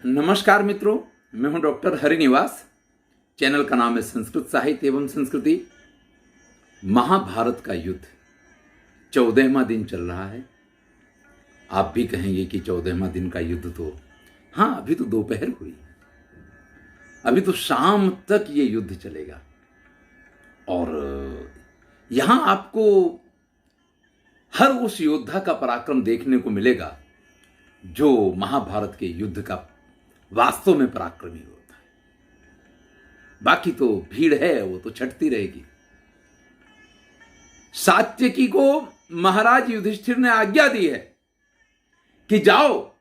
नमस्कार मित्रों, मैं हूं डॉक्टर हरिनिवास। चैनल का नाम है संस्कृत साहित्य एवं संस्कृति। महाभारत का युद्ध 14वां दिन चल रहा है। आप भी कहेंगे कि 14वां दिन का युद्ध तो हाँ, अभी तो दोपहर हुई, अभी तो शाम तक ये युद्ध चलेगा। और यहां आपको हर उस योद्धा का पराक्रम देखने को मिलेगा जो महाभारत के युद्ध का वास्तव में पराक्रमी होता है। बाकी तो भीड़ है, वो तो छटती रहेगी। सात्यकी को महाराज युधिष्ठिर ने आज्ञा दी है कि जाओ,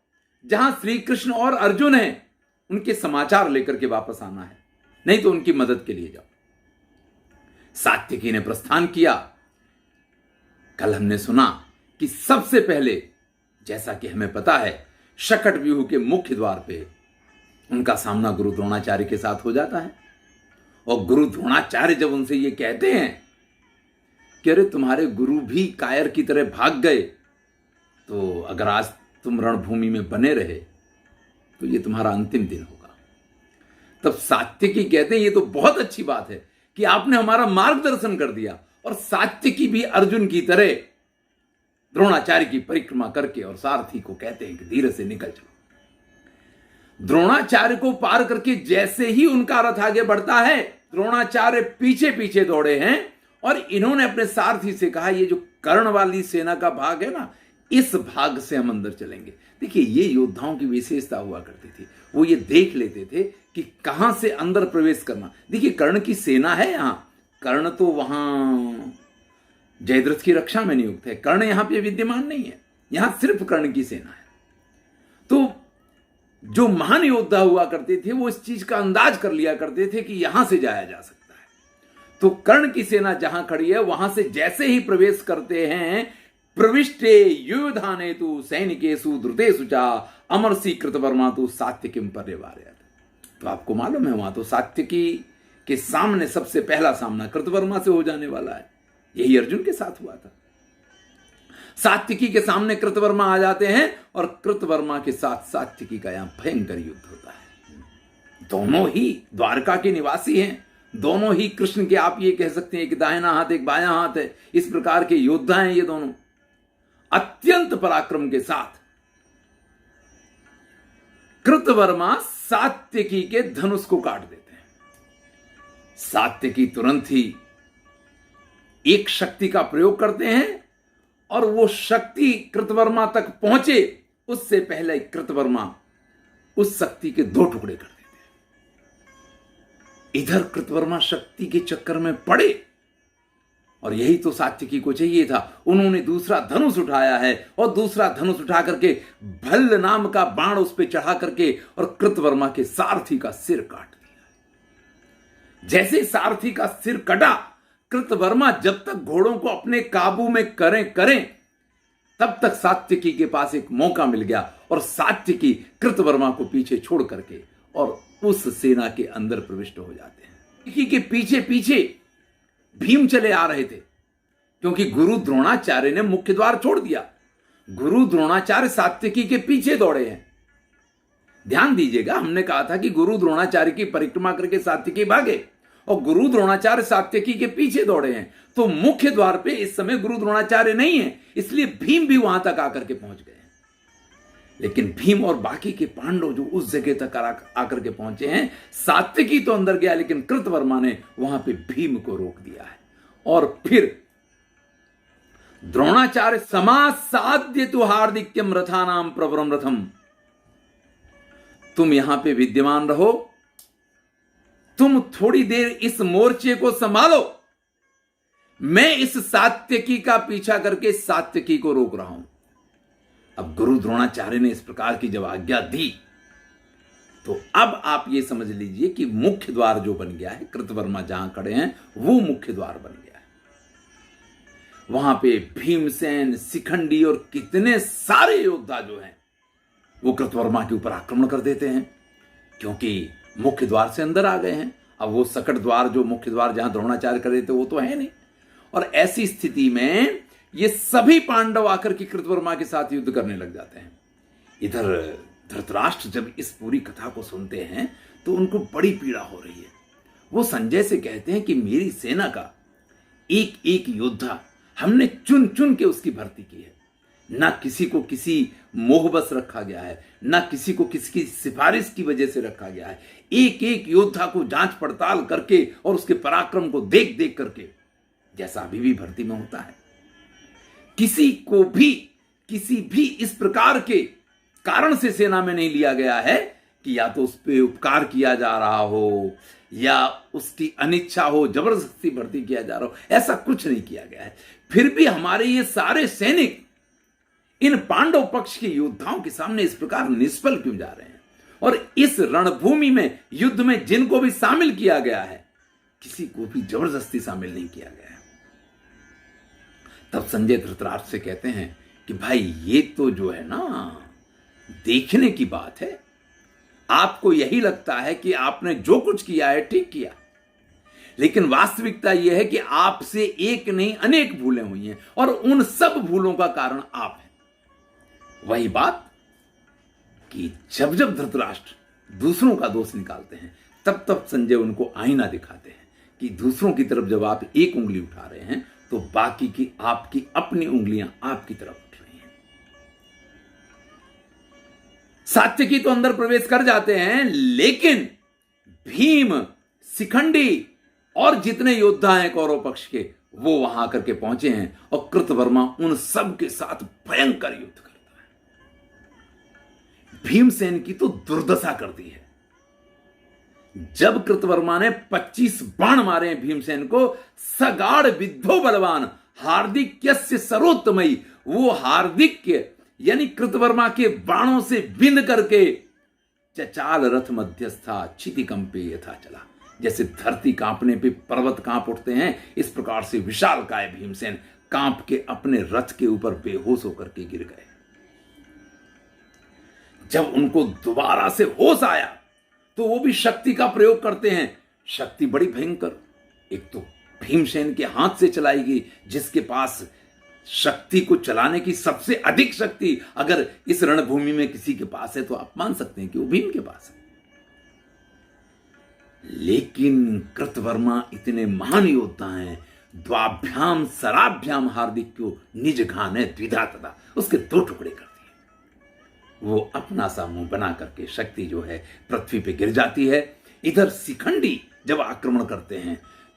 जहां श्री कृष्ण और अर्जुन हैं उनके समाचार लेकर के वापस आना है, नहीं तो उनकी मदद के लिए जाओ। सात्यकी ने प्रस्थान किया। कल हमने सुना कि सबसे पहले, जैसा कि हमें पता है, शकट व्यूह के मुख्य द्वार पे उनका सामना गुरु द्रोणाचार्य के साथ हो जाता है। और गुरु द्रोणाचार्य जब उनसे ये कहते हैं कि अरे तुम्हारे गुरु भी कायर की तरह भाग गए, तो अगर आज तुम रणभूमि में बने रहे तो ये तुम्हारा अंतिम दिन होगा। तब सात्यकी कहते हैं ये तो बहुत अच्छी बात है कि आपने हमारा मार्गदर्शन कर दिया। और सात्यकी भी अर्जुन की तरह द्रोणाचार्य की परिक्रमा करके और सारथी को कहते हैं कि धीरे से निकल चलो। द्रोणाचार्य को पार करके जैसे ही उनका रथ आगे बढ़ता है, द्रोणाचार्य पीछे पीछे दौड़े हैं और इन्होंने अपने सारथी से कहा ये जो कर्ण वाली सेना का भाग है ना, इस भाग से हम अंदर चलेंगे। देखिए, ये योद्धाओं की विशेषता हुआ करती थी, वो ये देख लेते थे कि कहां से अंदर प्रवेश करना। देखिए, कर्ण की सेना है यहां, कर्ण तो वहां जयद्रथ की रक्षा में नियुक्त है, कर्ण यहां पे विद्यमान नहीं है, यहां सिर्फ कर्ण की सेना है। तो जो महान योद्धा हुआ करते थे वो इस चीज का अंदाज कर लिया करते थे कि यहां से जाया जा सकता है। तो कर्ण की सेना जहां खड़ी है वहां से जैसे ही प्रवेश करते हैं, प्रविष्टे युधाने तु सैनिकेषु द्रुतेषु चा अमरसी कृतवर्मा तु सात्यकीम पर्यवारयत्। तो आपको मालूम है, वहां तो सात्यकी के सामने सबसे पहला सामना कृतवर्मा से हो जाने वाला है। यही अर्जुन के साथ हुआ था। सात्यकी के सामने कृतवर्मा आ जाते हैं और कृतवर्मा के साथ सात्यकी का यहां भयंकर युद्ध होता है। दोनों ही द्वारका के निवासी हैं, दोनों ही कृष्ण के, आप ये कह सकते हैं कि दाहिना हाथ एक बायां हाथ है, इस प्रकार के योद्धा हैं ये दोनों। अत्यंत पराक्रम के साथ कृतवर्मा सात्यकी के धनुष को काट देते हैं। सात्यकी तुरंत ही एक शक्ति का प्रयोग करते हैं और वो शक्ति कृतवर्मा तक पहुंचे उससे पहले कृतवर्मा उस शक्ति के दो टुकड़े कर देते हैं। इधर कृतवर्मा शक्ति के चक्कर में पड़े और यही तो सात्यकी को चाहिए था। उन्होंने दूसरा धनुष उठाया है और दूसरा धनुष उठा करके भल्ल नाम का बाण उस पर चढ़ा करके और कृतवर्मा के सारथी का सिर काट दिया। जैसे सारथी का सिर कटा, कृतवर्मा जब तक घोड़ों को अपने काबू में करें तब तक सात्यकी के पास एक मौका मिल गया और सात्यकी कृतवर्मा को पीछे छोड़ करके और उस सेना के अंदर प्रविष्ट हो जाते हैं। सात्यकी के पीछे पीछे भीम चले आ रहे थे क्योंकि गुरु द्रोणाचार्य ने मुख्य द्वार छोड़ दिया। गुरु द्रोणाचार्य सात्यकी के पीछे दौड़े हैं। ध्यान दीजिएगा, हमने कहा था कि गुरु द्रोणाचार्य की परिक्रमा करके सात्यकी भागे और गुरु द्रोणाचार्य सात्यकी के पीछे दौड़े हैं। तो मुख्य द्वार पे इस समय गुरु द्रोणाचार्य नहीं है, इसलिए भीम भी वहां तक आकर के पहुंच गए हैं। लेकिन भीम और बाकी के पांडव जो उस जगह तक आकर के पहुंचे हैं, सात्यकी तो अंदर गया लेकिन कृतवर्मा ने वहां पे भीम को रोक दिया है। और फिर द्रोणाचार्य समासाद्य तु हार्दिक्यम रथानाम प्रवरम रथम, तुम यहां पे विद्यमान रहो, तुम थोड़ी देर इस मोर्चे को संभालो, मैं इस सात्यकी का पीछा करके सात्यकी को रोक रहा हूं। अब गुरु द्रोणाचार्य ने इस प्रकार की जब आज्ञा दी तो अब आप ये समझ लीजिए कि मुख्य द्वार जो बन गया है, कृतवर्मा जहां खड़े हैं वो मुख्य द्वार बन गया है। वहां पे भीमसेन, शिखंडी और कितने सारे योद्धा जो हैं वो कृतवर्मा के ऊपर आक्रमण कर देते हैं क्योंकि मुख्य द्वार से अंदर आ गए हैं। अब वो सकट द्वार, जो मुख्य द्वार जहां द्रोणाचार्य कर रहे थे, वो तो है नहीं। और ऐसी स्थिति में ये सभी पांडव आकर के कृतवर्मा के साथ युद्ध करने लग जाते हैं। इधर धृतराष्ट्र जब इस पूरी कथा को सुनते हैं तो उनको बड़ी पीड़ा हो रही है। वो संजय से कहते हैं कि मेरी सेना का एक एक योद्धा हमने चुन चुन के उसकी भर्ती की है, ना किसी को किसी मोहबस रखा गया है, ना किसी को किसी की सिफारिश की वजह से रखा गया है। एक एक योद्धा को जांच पड़ताल करके और उसके पराक्रम को देख देख करके, जैसा अभी भी भर्ती में होता है। किसी को भी किसी भी इस प्रकार के कारण से सेना में नहीं लिया गया है कि या तो उस पर उपकार किया जा रहा हो या उसकी अनिच्छा हो, जबरदस्ती भर्ती किया जा रहा हो, ऐसा कुछ नहीं किया गया है। फिर भी हमारे ये सारे सैनिक इन पांडव पक्ष के योद्धाओं के सामने इस प्रकार निष्फल क्यों जा रहे हैं? और इस रणभूमि में, युद्ध में जिनको भी शामिल किया गया है, किसी को भी जबरदस्ती शामिल नहीं किया गया है। तब संजय धृतराष्ट्र से कहते हैं कि भाई ये तो जो है ना, देखने की बात है। आपको यही लगता है कि आपने जो कुछ किया है ठीक किया, लेकिन वास्तविकता यह है कि आपसे एक नहीं अनेक भूलें हुई हैं और उन सब भूलों का कारण आप हैं। वही बात कि जब जब धृतराष्ट्र दूसरों का दोष निकालते हैं, तब तब संजय उनको आईना दिखाते हैं कि दूसरों की तरफ जब आप एक उंगली उठा रहे हैं तो बाकी की आपकी अपनी उंगलियां आपकी तरफ उठ रही हैं। सात्यकी तो अंदर प्रवेश कर जाते हैं, लेकिन भीम, शिखंडी और जितने योद्धा हैं कौरव पक्ष के, वो वहां करके पहुंचे हैं और कृतवर्मा उन सब के साथ भयंकर युद्ध करता है। भीमसेन की तो दुर्दशा कर दी है। जब कृतवर्मा ने 25 बाण मारे हैं भीमसेन को, सगाड़ विद्धो बलवान हार्दिक्यस्य सरोत्तमयी, वो हार्दिक्य यानी कृतवर्मा के बाणों से बिंद करके चचाल रथ मध्यस्था क्षितिकंपे यथा चला। जैसे धरती कांपने पे पर्वत कांप उठते हैं, इस प्रकार से विशालकाय भीमसेन कांप के अपने रथ के ऊपर बेहोश होकर के गिर गए। जब उनको दोबारा से होश आया तो वो भी शक्ति का प्रयोग करते हैं। शक्ति बड़ी भयंकर, एक तो भीमसेन के हाथ से चलाई गई, जिसके पास शक्ति को चलाने की सबसे अधिक शक्ति अगर इस रणभूमि में किसी के पास है तो आप मान सकते हैं कि वो भीम के पास है। लेकिन कृतवर्मा इतने महान योद्धा हैं, द्वाभ्याम सराभ्याम हार्दिक्यो निज घाने द्विधा तदा, उसके 2 टुकड़े कर दिए। वो अपना सा मुंह बना करके शक्ति जो है पृथ्वी पे गिर जाती है। इधर शिखंडी जब आक्रमण करते हैं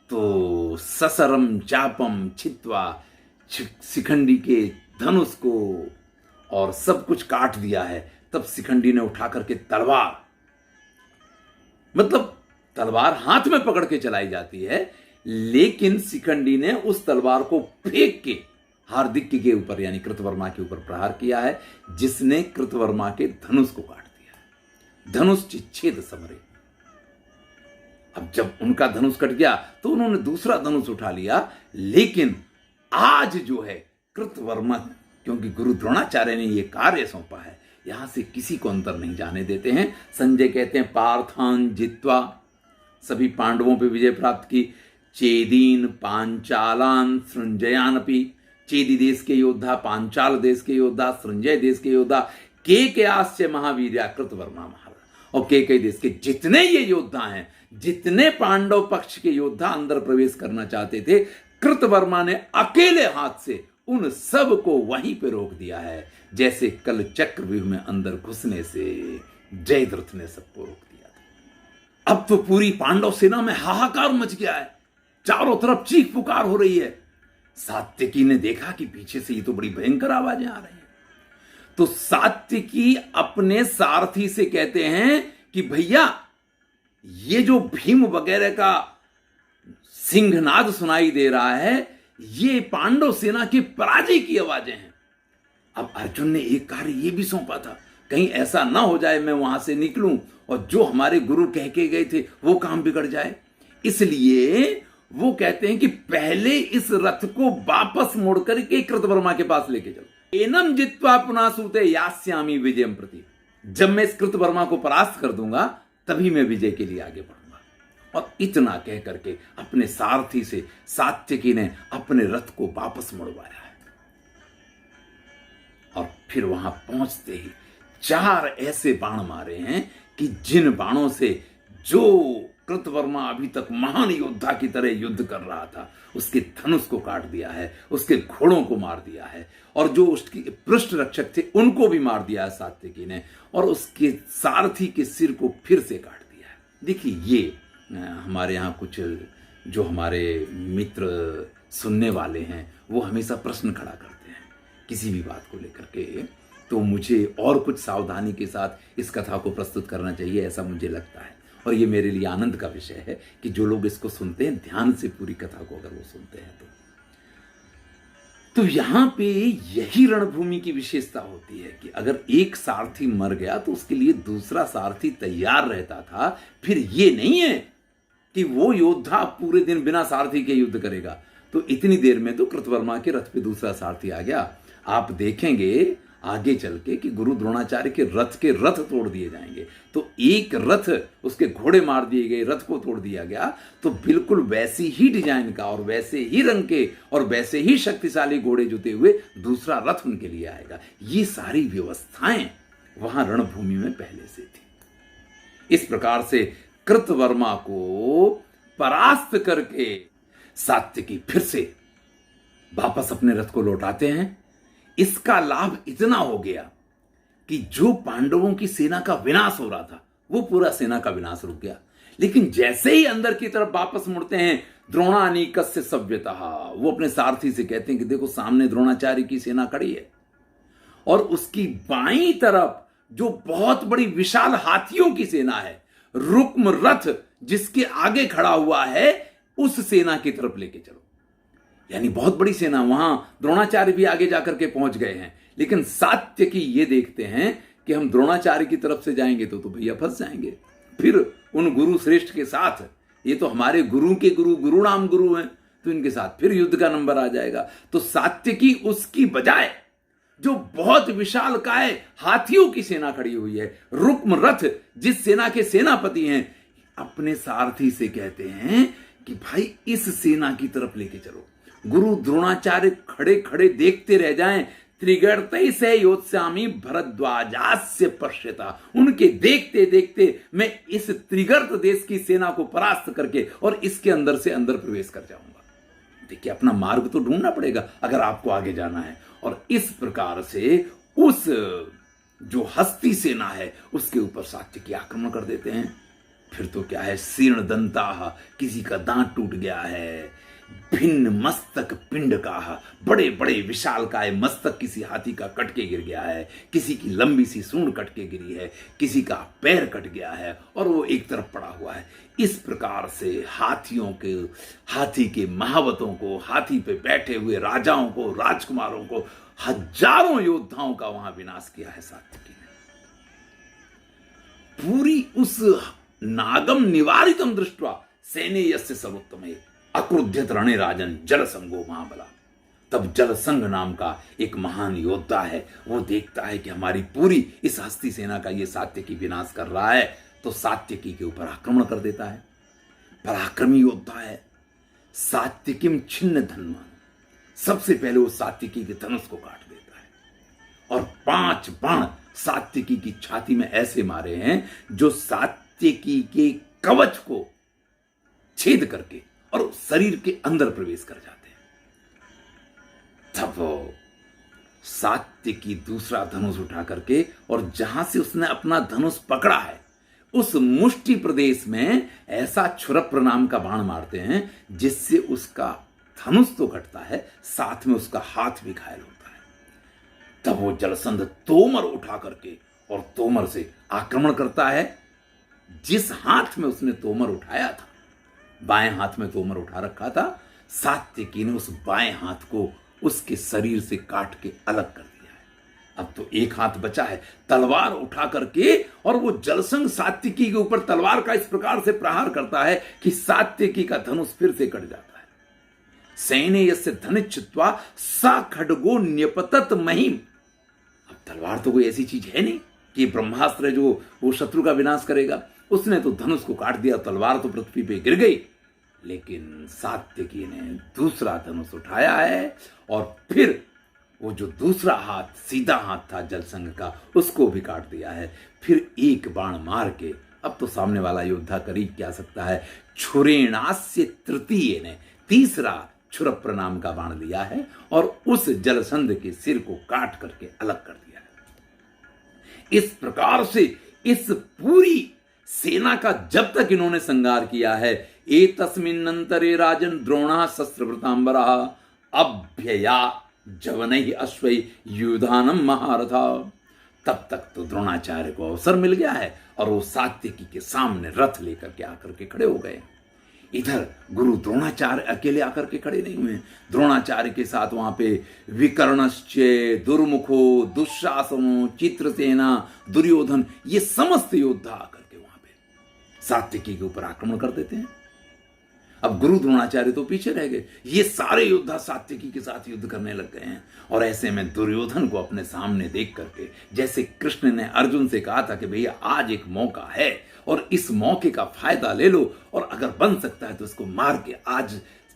तो ससरम चापम छित्वा, शिखंडी के धनुष को और सब कुछ काट दिया है। तब शिखंडी ने उठा करके तलवार, मतलब तलवार हाथ में पकड़ के चलाई जाती है, लेकिन शिखंडी ने उस तलवार को फेंक के हार्दिक्य के ऊपर यानी कृतवर्मा के ऊपर प्रहार किया है, जिसने कृतवर्मा के धनुष को काट दिया। धनुष चिच्छेद समरे। अब जब उनका धनुष कट गया तो उन्होंने दूसरा धनुष उठा लिया, लेकिन आज जो है कृतवर्मा, क्योंकि गुरु द्रोणाचार्य ने यह कार्य सौंपा है, यहां से किसी को अंतर नहीं जाने देते हैं। संजय कहते हैं पार्थान जित्वा, सभी पांडवों पर विजय प्राप्त की, चेदीन पांचालान सृंजयानपि, चेदी देश के योद्धा, पांचाल देश के योद्धा, सृंजय देश के योद्धा, केकयास्य महावीर्या कृतवर्मा महाराज। और केकई देश के जितने ये योद्धा हैं, जितने पांडव पक्ष के योद्धा अंदर प्रवेश करना चाहते थे, कृतवर्मा ने अकेले हाथ से उन सब को वहीं पे रोक दिया है, जैसे कल चक्रव्यूह में अंदर घुसने से जयद्रथ ने सबको रोक दिया था। अब तो पूरी पांडव सेना में हाहाकार मच गया है, चारों तरफ चीख पुकार हो रही है। सात्यकी ने देखा कि पीछे से ये तो बड़ी भयंकर आवाजें आ रही हैं, तो सात्यकी अपने सारथी से कहते हैं कि भैया ये जो भीम वगैरह का सिंहनाद सुनाई दे रहा है, ये पांडव सेना की पराजय की आवाजें हैं। अब अर्जुन ने एक कार्य ये भी सौंपा था, कहीं ऐसा ना हो जाए मैं वहां से निकलूं और जो हमारे गुरु कह के गए थे वो काम बिगड़ जाए। इसलिए वो कहते हैं कि पहले इस रथ को वापस मोड़ करके कृतवर्मा के पास लेके चलो। एनम जित्वा पुनः सूते यास्यामि विजयम प्रति, जब मैं इस कृतवर्मा को परास्त कर दूंगा तभी मैं विजय के लिए आगे बढ़ूंगा। और इतना कह करके अपने सारथी से सात्यकी ने अपने रथ को वापस मुड़वाया है। और फिर वहां पहुंचते ही 4 ऐसे बाण मारे हैं कि जिन बाणों से जो कृतवर्मा अभी तक महान योद्धा की तरह युद्ध कर रहा था उसके धनुष को काट दिया है, उसके घोड़ों को मार दिया है, और जो उसकी पृष्ठ रक्षक थे उनको भी मार दिया है सात्यकी ने, और उसके सारथी के सिर को फिर से काट दिया है। देखिए, ये हमारे यहाँ कुछ जो हमारे मित्र सुनने वाले हैं वो हमेशा प्रश्न खड़ा करते हैं किसी भी बात को लेकर के, तो मुझे और कुछ सावधानी के साथ इस कथा को प्रस्तुत करना चाहिए, ऐसा मुझे लगता है। और ये मेरे लिए आनंद का विषय है कि जो लोग इसको सुनते हैं ध्यान से पूरी कथा को अगर वो सुनते हैं तो यहां पे यही रणभूमि की विशेषता होती है कि अगर एक सारथी मर गया तो उसके लिए दूसरा सारथी तैयार रहता था। फिर ये नहीं है कि वो योद्धा पूरे दिन बिना सारथी के युद्ध करेगा। तो इतनी देर में तो कृतवर्मा के रथ पे दूसरा सारथी आ गया। आप देखेंगे आगे चल के कि गुरु द्रोणाचार्य के रथ तोड़ दिए जाएंगे। तो एक रथ, उसके घोड़े मार दिए गए, रथ को तोड़ दिया गया, तो बिल्कुल वैसी ही डिजाइन का और वैसे ही रंग के और वैसे ही शक्तिशाली घोड़े जुते हुए दूसरा रथ उनके लिए आएगा। ये सारी व्यवस्थाएं वहां रणभूमि में पहले से थी। इस प्रकार से कृतवर्मा को परास्त करके सात्यकी फिर से वापस अपने रथ को लौटाते हैं। इसका लाभ इतना हो गया कि जो पांडवों की सेना का विनाश हो रहा था वो पूरा सेना का विनाश रुक गया। लेकिन जैसे ही अंदर की तरफ वापस मुड़ते हैं, द्रोणानीकस्य सव्यतः, वो अपने सारथी से कहते हैं कि देखो सामने द्रोणाचार्य की सेना खड़ी है और उसकी बाईं तरफ जो बहुत बड़ी विशाल हाथियों की सेना है, रुक्म रथ जिसके आगे खड़ा हुआ है, उस सेना की तरफ लेके चलो। यानी बहुत बड़ी सेना, वहां द्रोणाचार्य भी आगे जाकर के पहुंच गए हैं। लेकिन सात्यकी ये देखते हैं कि हम द्रोणाचार्य की तरफ से जाएंगे तो भैया फंस जाएंगे। फिर उन गुरु श्रेष्ठ के साथ, ये तो हमारे गुरु के गुरु, गुरु नाम गुरु हैं, तो इनके साथ फिर युद्ध का नंबर आ जाएगा। तो सात्यकी उसकी बजाय जो बहुत विशालकाय हाथियों की सेना खड़ी हुई है, रुक्म रथ जिस सेना के सेनापति हैं, अपने सारथी से कहते हैं कि भाई इस सेना की तरफ लेके चलो। गुरु द्रोणाचार्य खड़े खड़े देखते रह जाएं। त्रिगर्तै से योत्स्यामि भरद्वाजास्य पश्यता, उनके देखते देखते मैं इस त्रिगर्त देश की सेना को परास्त करके और इसके अंदर से अंदर प्रवेश कर जाऊंगा। देखिए, अपना मार्ग तो ढूंढना पड़ेगा अगर आपको आगे जाना है। और इस प्रकार से उस जो हस्ती सेना है उसके ऊपर सात्यकी आक्रमण कर देते हैं। फिर तो क्या है, शीर्ण दंता, किसी का दांत टूट गया है, भिन्न मस्तक पिंड का, बड़े बड़े विशालकाय मस्तक किसी हाथी का कट के गिर गया है, किसी की लंबी सी सूंड कट के गिरी है, किसी का पैर कट गया है और वो एक तरफ पड़ा हुआ है। इस प्रकार से हाथी के महावतों को, हाथी पे बैठे हुए राजाओं को, राजकुमारों को, हजारों योद्धाओं का वहां विनाश किया है सात्यकी ने। पूरी उस नागम निवारितम दृष्ट्वा सैन्य यस्य सर्वोत्तमे अक्रुध्यत रणे राजन जलसंगो महाबला। तब जलसंग नाम का एक महान योद्धा है, वो देखता है कि हमारी पूरी इस हस्ती सेना का ये सात्यकी विनाश कर रहा है, तो सात्यकी के ऊपर आक्रमण कर देता है। पराक्रमी योद्धा है। सात्यकिम छिन्न धन्वन, सबसे पहले वो सात्यकी के धनुष को काट देता है और 5 बाण सात्यकी की छाती में ऐसे मारे हैं जो सात्यकी के कवच को छेद करके और शरीर के अंदर प्रवेश कर जाते हैं। तब सात्यकी दूसरा धनुष उठा करके और जहां से उसने अपना धनुष पकड़ा है उस मुष्टि प्रदेश में ऐसा क्षुरप्र नाम का बाण मारते हैं जिससे उसका धनुष तो कटता है, साथ में उसका हाथ भी घायल होता है। तब वो जलसंध तोमर उठा करके और तोमर से आक्रमण करता है। जिस हाथ में उसने तोमर उठाया था, बाएं हाथ में तोमर उठा रखा था, सात्यकी ने उस बाएं हाथ को उसके शरीर से काट के अलग कर दिया है। अब तो एक हाथ बचा है, तलवार उठा करके और वो जलसंग सात्यकी के ऊपर तलवार का इस प्रकार से प्रहार करता है कि सात्यकी का धनुष फिर से कट जाता है। सैन्य यस्य धनिच्छित्वा सा खड्गो न्यपतत महिम। अब तलवार तो कोई ऐसी चीज है नहीं कि ब्रह्मास्त्र जो वो शत्रु का विनाश करेगा। उसने तो धनुष को काट दिया, तलवार तो पृथ्वी पे गिर गई। लेकिन सात्यकी ने दूसरा धनुष उठाया है और फिर वो जो दूसरा हाथ सीधा हाथ था जलसंग का, उसको भी काट दिया है। फिर एक बाण मार के, अब तो सामने वाला योद्धा करीब क्या सकता है, छुरेणास्य तृतीय ने तीसरा क्षुरप्र नाम का बाण लिया है और उस जलसंध के सिर को काट करके अलग कर दिया है। इस प्रकार से इस पूरी सेना का जब तक इन्होंने संहार किया है, एतस्मिन्नंतरे राजन द्रोणः शस्त्रभृतांबरः अभ्यया जवनैः अश्वैः युधानम महारथा, तब तक तो द्रोणाचार्य को अवसर मिल गया है और वो सात्यकी के सामने रथ लेकर के आकर के खड़े हो गए। इधर गुरु द्रोणाचार्य अकेले आकर के खड़े नहीं हुए, द्रोणाचार्य के साथ वहां पे विकर्णश्चे, दुर्मुखो, दुशासनो, चित्रसेना, दुर्योधन, ये समस्त योद्धा आकर के वहां पे सात्यकी के ऊपर आक्रमण कर देते हैं। अब गुरु द्रोणाचार्य तो पीछे रह गए, ये सारे योद्धा सात्यकी के साथ युद्ध करने लग गए हैं। और ऐसे में दुर्योधन को अपने सामने देख करके, जैसे कृष्ण ने अर्जुन से कहा था कि भैया आज एक मौका है और इस मौके का फायदा ले लो और अगर बन सकता है तो इसको मार के आज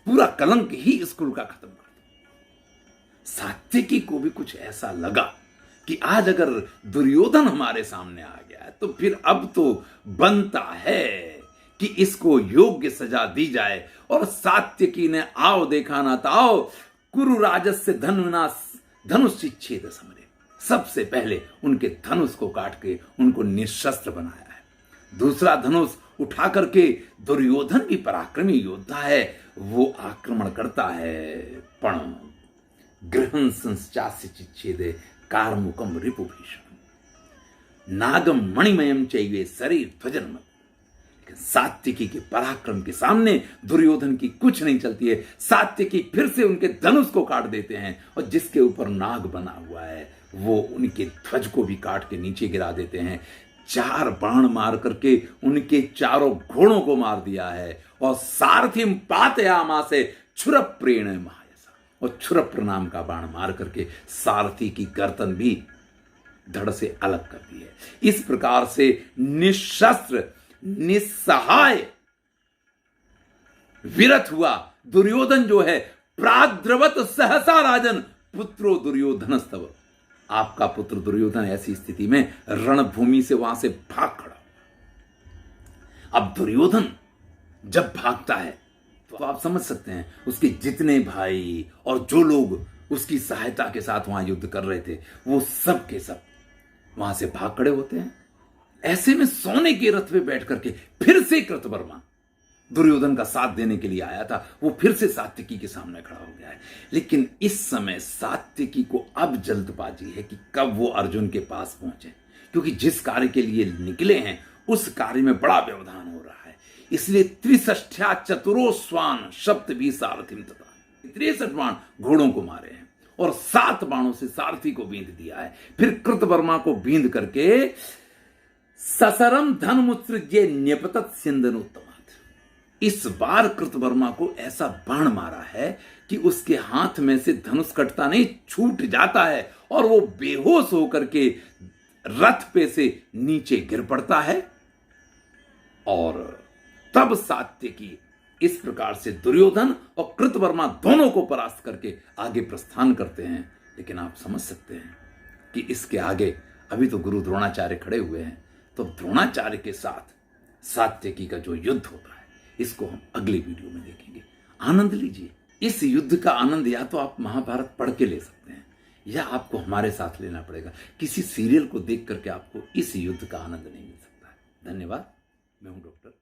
पूरा कलंक ही इस कुल का खत्म कर दो। सात्यकी को भी कुछ ऐसा लगा कि आज अगर दुर्योधन हमारे सामने आ गया है तो फिर अब तो बनता है कि इसको योग्य सजा दी जाए। और सात्यकी ने आओ देखा ना ताओ कुरु राजस्य धनुष्छेद समरे, सबसे पहले उनके धनुष को काट के उनको निशस्त्र बनाया है। दूसरा धनुष उठा करके दुर्योधन भी पराक्रमी योद्धा है, वो आक्रमण करता है। पण गृहं संश्चास्य चिच्छेदे कारमुकम रिपुभीषण नागम मणिमयम चैवे शरीर ध्वजन। सात्यकी के पराक्रम के सामने दुर्योधन की कुछ नहीं चलती है। सात्यकी फिर से उनके धनुष को काट देते हैं और जिसके ऊपर नाग बना हुआ है वो उनके ध्वज को भी काट के नीचे गिरा देते हैं। 4 बाण मार करके उनके चारों घोड़ों को मार दिया है और सारथिम पातयामासे क्षुरप्रेण महायसा, और क्षुरप्र नाम का बाण मार करके सारथी की गर्दन भी धड़ से अलग कर दी है। इस प्रकार से निशस्त्र निस्सहाय विरत हुआ दुर्योधन जो है, प्राद्रवत सहसा राजन पुत्रो दुर्योधनस्तव, आपका पुत्र दुर्योधन ऐसी स्थिति में रणभूमि से वहां से भाग खड़ा। अब दुर्योधन जब भागता है तो आप समझ सकते हैं उसके जितने भाई और जो लोग उसकी सहायता के साथ वहां युद्ध कर रहे थे वो सब के सब वहां से भाग खड़े होते हैं। ऐसे में सोने के रथ पे बैठ करके फिर से कृतवर्मा दुर्योधन का साथ देने के लिए आया था, वो फिर से सात्यकी के सामने खड़ा हो गया है। लेकिन इस समय सात्यकी को अब जल्दबाजी है कि कब वो अर्जुन के पास पहुंचे, क्योंकि जिस कार्य के लिए निकले हैं उस कार्य में बड़ा व्यवधान हो रहा है। इसलिए 63 चतुरो स्वान शब्द भी सारथिम तथा 63 बाण घोड़ों को मारे हैं और 7 बाणों से सारथी को बींध दिया है। फिर कृतवर्मा को बींध करके ससरम धनमुत्सृज्य न्यपतत सिंधनोत्तमात्, इस बार कृतवर्मा को ऐसा बाण मारा है कि उसके हाथ में से धनुष कटता नहीं, छूट जाता है और वो बेहोश होकर के रथ पे से नीचे गिर पड़ता है। और तब सात्यकी इस प्रकार से दुर्योधन और कृतवर्मा दोनों को परास्त करके आगे प्रस्थान करते हैं। लेकिन आप समझ सकते हैं कि इसके आगे अभी तो गुरु द्रोणाचार्य खड़े हुए हैं, तो द्रोणाचार्य के साथ सात्यकी का जो युद्ध होता है इसको हम अगली वीडियो में देखेंगे। आनंद लीजिए इस युद्ध का आनंद। या तो आप महाभारत पढ़ के ले सकते हैं या आपको हमारे साथ लेना पड़ेगा। किसी सीरियल को देख करके आपको इस युद्ध का आनंद नहीं मिल सकता है। धन्यवाद। मैं हूं डॉक्टर।